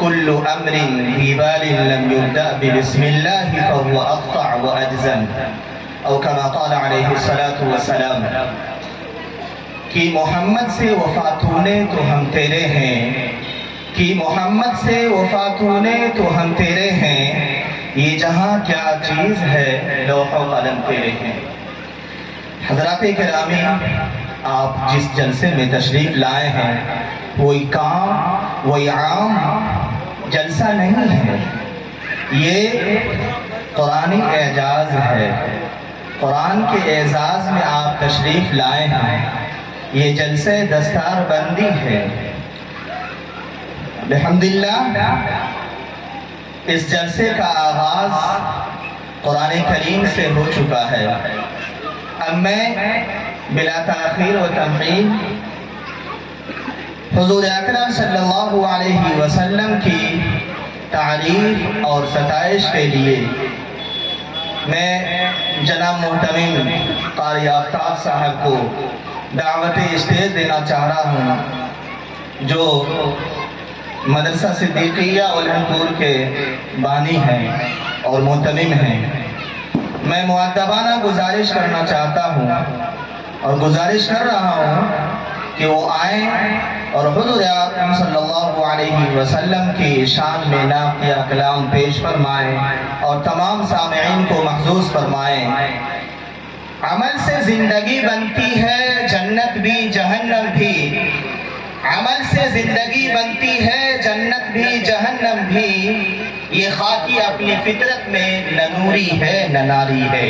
كل أمر في بال لم يبدأ ببسم الله فهو أقطع وأجزم أو كما قال عليه الصلاة والسلام کہ محمد سے وفاتونے تو ہم تیرے ہیں، کہ محمد سے وفاتونے تو ہم تیرے ہیں، یہ جہاں کیا چیز ہے لوح و قلم تیرے ہیں۔ حضرات کرامی، آپ جس جلسے میں تشریف لائے ہیں وہی عام جلسہ نہیں ہے، یہ قرآنی اعجاز ہے۔ قرآن کے اعزاز میں آپ تشریف لائے ہیں، یہ جلسہ دستار بندی ہے۔ الحمدللہ اس جلسے کا آغاز قرآن کریم سے ہو چکا ہے۔ اب میں بلا تاخیر و تمہید حضور اکرم صلی اللہ علیہ وسلم کی تعریف اور ستائش کے لیے میں جناب محترم قاری آفتاب صاحب کو دعوت اسٹیج دینا چاہ رہا ہوں، جو مدرسہ صدیقیہ اولہن پور کے بانی ہیں اور محتمم ہیں۔ میں مؤدبانہ گزارش کرنا چاہتا ہوں اور گزارش کر رہا ہوں کہ وہ آئیں اور حضور اکرم صلی اللہ علیہ وسلم کی شان میں نافیہ کلام پیش فرمائیں اور تمام سامعین کو محظوظ فرمائیں۔ عمل سے زندگی بنتی ہے جنت بھی جہنم بھی، عمل سے زندگی بنتی ہے جنت بھی جہنم بھی، یہ خاکی اپنی فطرت میں نہ نوری ہے نہ ناری ہے۔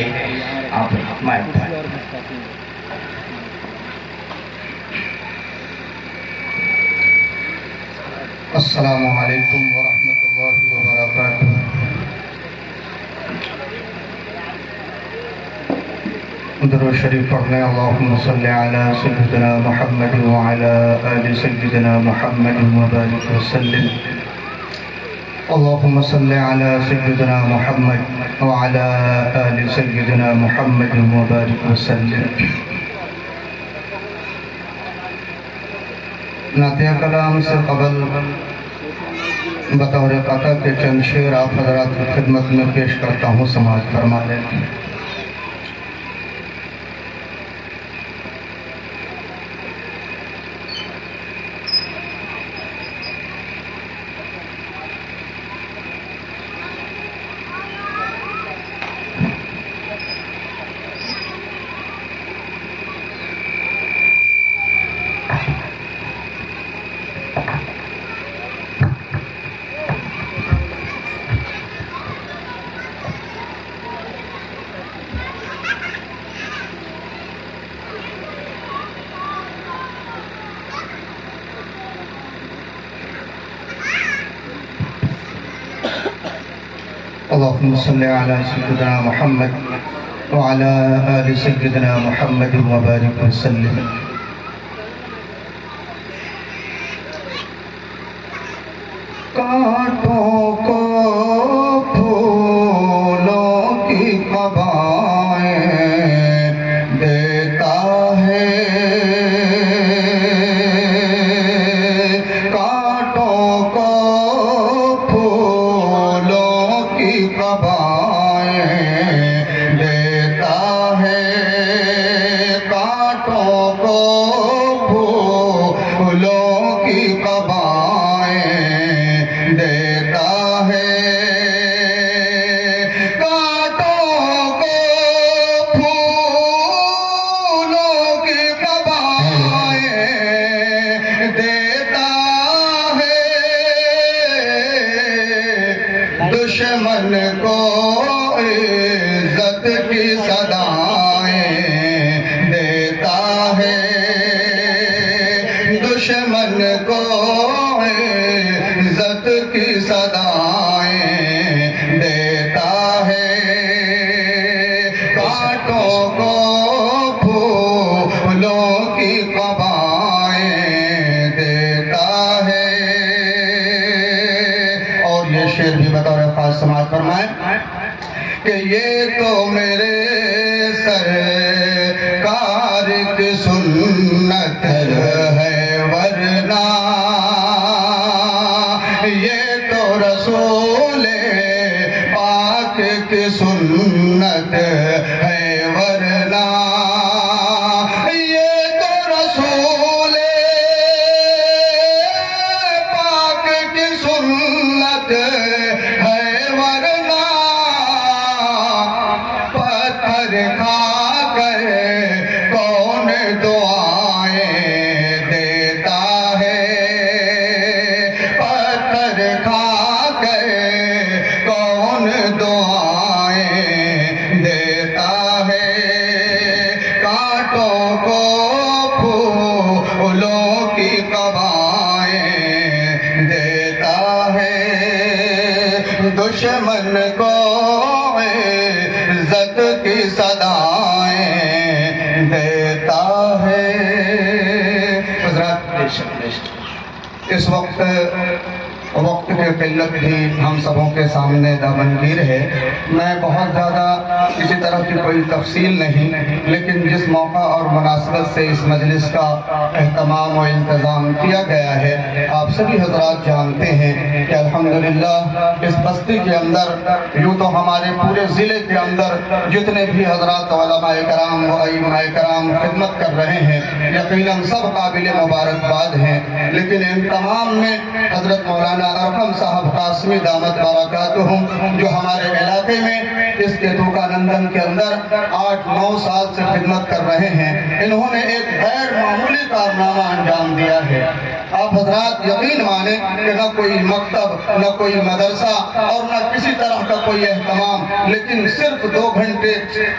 السلام علیکم ورحمۃ اللہ وبرکاتہ۔ درود شریف پڑھنے اللہم صلی علی سیدنا محمد وعلی آل سیدنا محمد وبارک وسلم۔ اللہم صلی علی سیدنا محمد وعلی آل سیدنا محمد وبارک وسلم۔ نعتیہ کلام سے قبل بطور قطع کے چند شعر آپ حضرات کی خدمت میں پیش کرتا ہوں، سماعت فرما لیں۔ اللہم صلی علی سیدنا محمد وعلی آل سیدنا محمد وبارک وسلم۔ کانٹوں کو پھولوں کی قبائیں دیتا ہے، کانٹوں کو پھولوں کی قبائیں دیتا ہے، کانٹوں کو پھولوں کی قبائیں دیتا ہے، کانٹوں کو پھولوں کی قبائیں دیتا ہے، دشمن کو عزت کی صدائیں دیتا ہے، دشمن کو عزت کی صدائیں دیتا ہے، کانٹوں کو پھولوں کی قبائیں دیتا ہے۔ اور یہ شعر بھی بطور خاص سماعت فرمائیں کہ یہ تو میرے سرکار کی سنت ہے ورنہ، یہ رسول پاک کی سنت ہے ورنہ یہ تو رسول پاک کی سنت ہے ورنہ پتھر کھا کر کون دعائیں دیتا ہے پتھر کھا کر کون دعائیں دیتا ہے کانٹوں کو پھولوں کی قبائیں دیتا ہے دشمن کو عزت کی صدائیں دیتا ہے حضرات اس وقت کی قلت بھی ہم سبوں کے سامنے دامنگیر ہے میں بہت زیادہ کسی طرح کی کوئی تفصیل نہیں لیکن جس موقع اور مناسبت سے اس مجلس کا اہتمام و انتظام کیا گیا ہے آپ سبھی حضرات جانتے ہیں کہ الحمدللہ اس بستی کے اندر یوں تو ہمارے پورے ضلع کے اندر جتنے بھی حضرات علماء کرام و ائمہ کرام خدمت کر رہے ہیں یقیناً سب قابل مبارکباد ہیں لیکن ان تمام میں حضرت مولانا ارقم صاحب قاسمی دامت برکاتہم جو ہمارے علاقے میں اس کے توکانندن کے اندر 8-9 سال سے خدمت کر رہے ہیں انہوں نے ایک غیر معمولی کارنامہ انجام دیا ہے آپ حضرات یقین مانیں کہ نہ کوئی مکتب نہ کوئی مدرسہ اور نہ کسی طرح کا کوئی اہتمام لیکن صرف 2 گھنٹے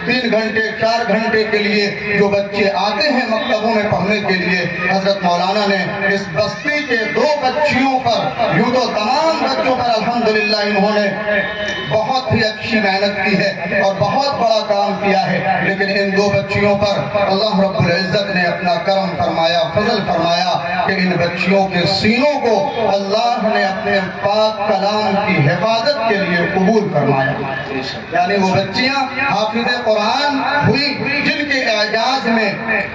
3 گھنٹے 4 گھنٹے کے لیے جو بچے آتے ہیں مکتبوں میں پڑھنے کے لیے حضرت مولانا نے اس بستی کے 2 بچیوں پر یوں تو تمام بچوں پر الحمدللہ انہوں نے بہت ہی اچھی محنت کی ہے اور بہت بڑا کام کیا ہے لیکن ان 2 بچیوں پر اللہ رب العزت نے اپنا کرم فرمایا فضل فرمایا کہ ان بچیوں کے سینوں کو اللہ نے اپنے پاک کلام کی حفاظت کے لیے قبول فرمایا یعنی وہ بچیاں حافظ قرآن ہوئی جن کے اعجاز میں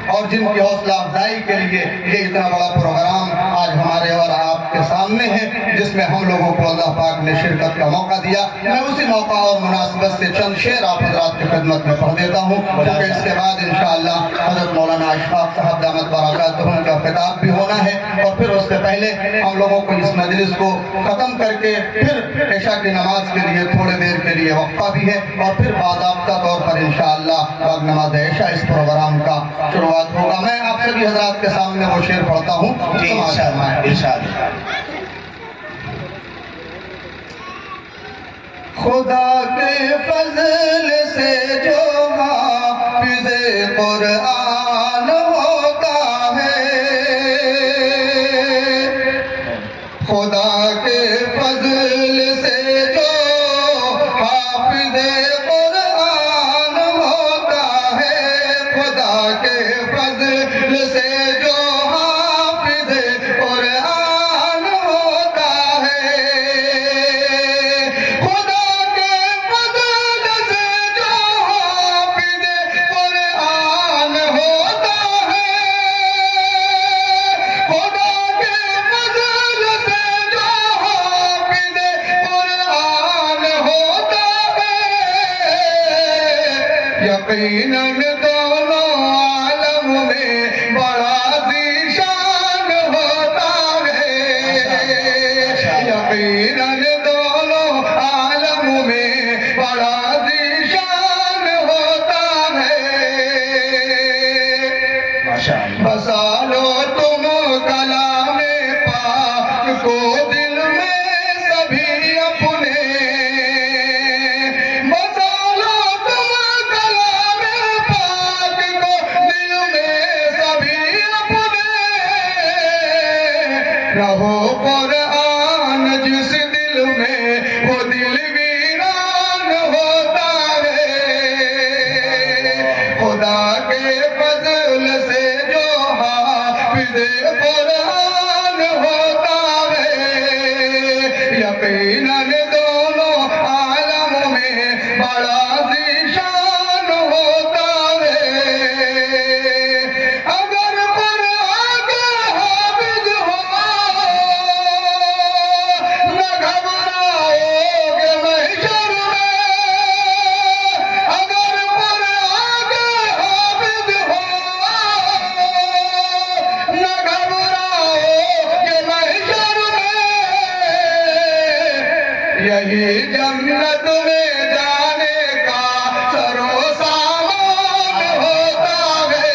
اور جن کی حوصلہ افزائی کے لیے یہ اتنا بڑا پروگرام آج ہمارے اور آپ کے سامنے ہے جس میں ہم لوگوں کو اللہ پاک نے شرکت کا موقع دیا میں اسی موقع اور مناسبت سے چند شعر آپ حضرات کی خدمت میں پڑھ دیتا ہوں کیونکہ اس کے بعد انشاءاللہ حضرت مولانا اشفاق صاحب دامت برکاتہم کا خطاب بھی ہونا ہے اور پھر اس سے پہلے ہم لوگوں کو اس مجلس کو ختم کر کے پھر عشاء کی نماز کے لیے تھوڑے دیر کے لیے وقفہ بھی ہے اور پھر باضابطہ طور پر انشاءاللہ بعد نماز عشاء اس پروگرام کا شروعات ہوگا میں آپ سبھی حضرات کے سامنے وہ شعر پڑھتا ہوں خدا کے فضل سے جو حافظ قرآن ہوتا ہے خدا کے فضل سے جو حافظ قرآن ہوتا ہے خدا کے فضل سے جو حافظ قرآن ہوتا ہے یقیناً دونوں عالم میں بڑا ذیشان ہوتا ہے یقیناً دونوں عالم میں بڑا ذیشان ہوتا ہے بسا لو تم کلام پاک کو دل میں سبھی اپنے رہو قرآن جس دل میں وہ دل ویران ہوتا ہے خدا کے فضل سے جو حافظ قرآن ہوتا ہے یقیناً دونوں عالم میں بڑا ذیشان ہوتا ہے اگر قرآن کا حافظ ہو نہ گھبرا یہی جنت میں جانے کا سرو سامان ہوتا ہے،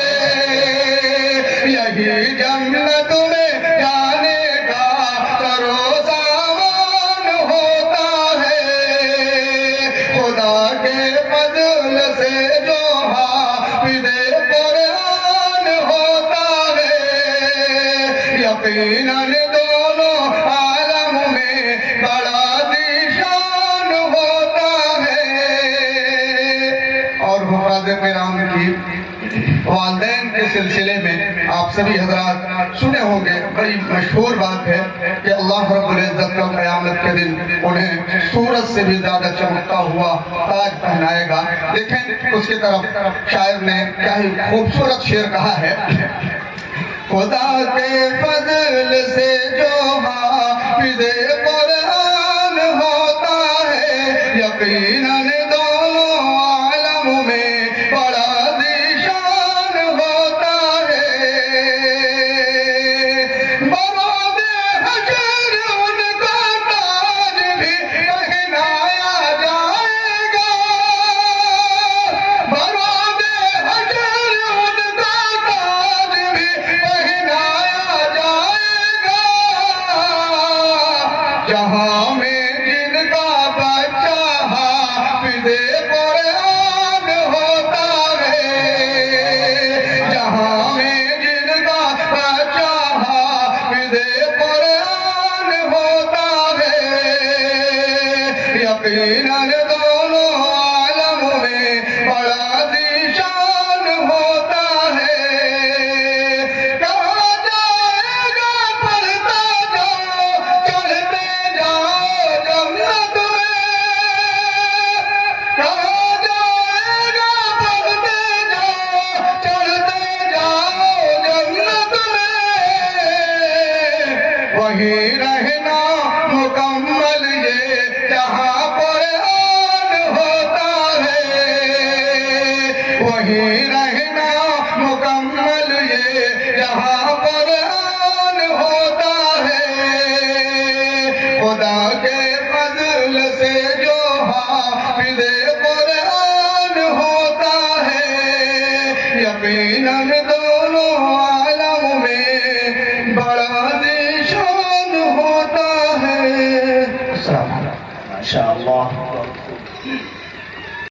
یہی جنت میں جانے کا سرو سامان ہوتا ہے، خدا کے فضل سے جو حافظ قرآن ہوتا ہے، یقیناً دونوں عالم میں بڑا ذیشان ہوتا ہے۔ اور حفاظ کرام کی والدین کے سلسلے میں آپ سبھی حضرات سنے ہوں گے، بڑی مشہور بات ہے کہ اللہ رب العزت کا قیامت کے دن انہیں سورج سے بھی زیادہ چمکتا ہوا تاج پہنائے گا۔ دیکھیں اس کی طرف شاعر نے کیا ہی خوبصورت شعر کہا ہے، خدا کے فضل سے جو حافظ قرآن ہوتا ہے، یقیناً دونوں عالم میں بڑا ذیشان ہوتا ہے، برود حشر ان کو تاج بھی پہنایا جائے گا، برود حشر ان کو تاج بھی پہنایا جائے گا، جہاں میں جن کا بچہ حافظ قرآن ہوتا ہے، جہاں میں جن کا بچہ حافظ قرآن ہوتا ہے، یقیناً دونوں عالم میں بڑا ذیشان ہوتا ہے، کہاں جائے گا پڑھتا جاؤ چڑھتے جاؤ جنت میں، کہاں جائے گا پڑھتے جاؤ چڑھتے جاؤ جنت میں، وہیں رہنا مکمل یہ جہاں قرآن ہوتا ہے، وہیں رہنا مکمل یہ جہاں قرآن ہوتا ہے، خدا کے فضل سے جو حافظ قرآن ہوتا ہے، یقیناً دونوں عالم میں بڑا ذیشان ہوتا ہے۔ السلام علیکم۔ ماشاءاللہ